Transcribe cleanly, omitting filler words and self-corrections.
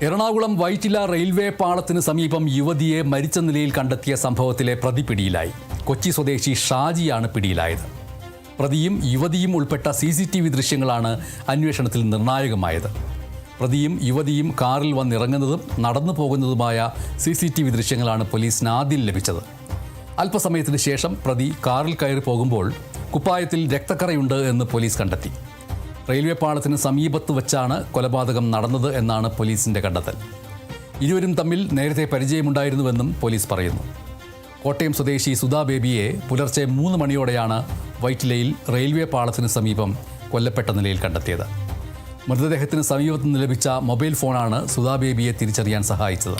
Ernakulam Vyttila railway പാളത്തിന് സമീപം യുവതിയെ മരിച്ച നിലയിൽ കണ്ടെത്തിയ സംഭവത്തിലെ പ്രതി പിടിയിലായി. കൊച്ചി സ്വദേശി ഷാജിയാണ് പിടിയിലായത്. പ്രതിയും യുവതിയും ഉൾപ്പെട്ട CCTV ദൃശ്യങ്ങളാണ് അന്വേഷണത്തിൽ നിർണായകമായത്. പ്രതിയും യുവതിയും കാറിൽ വന്നിറങ്ങുന്നതും നടന്നു പോകുന്നതുമായ CCTV ദൃശ്യങ്ങളാണ് പോലീസിന് ആദ്യം ലഭിച്ചത്. അല്പസമയത്തിന് ശേഷം പ്രതി കാറിൽ കയറി പോകുമ്പോൾ കുപ്പായത്തിൽ രക്തക്കറയുണ്ട് എന്ന് പോലീസ് കണ്ടെത്തി. റെയിൽവേ പാളത്തിന് സമീപത്ത് വച്ചാണ് കൊലപാതകം നടന്നത് എന്നാണ് പോലീസിന്റെ കണ്ടെത്തൽ. ഇരുവരും തമ്മിൽ നേരത്തെ പരിചയമുണ്ടായിരുന്നുവെന്നും പോലീസ് പറയുന്നു. കോട്ടയം സ്വദേശി സുധാ ബേബിയെ പുലർച്ചെ 3 മണിയോടെയാണ് വൈറ്റിലയിൽ റെയിൽവേ പാളത്തിന് സമീപം കൊല്ലപ്പെട്ട നിലയിൽ കണ്ടെത്തിയത്. മൃതദേഹത്തിന് സമീപത്ത് നിന്ന് ലഭിച്ച മൊബൈൽ ഫോണാണ് സുധാ ബേബിയെ തിരിച്ചറിയാൻ സഹായിച്ചത്.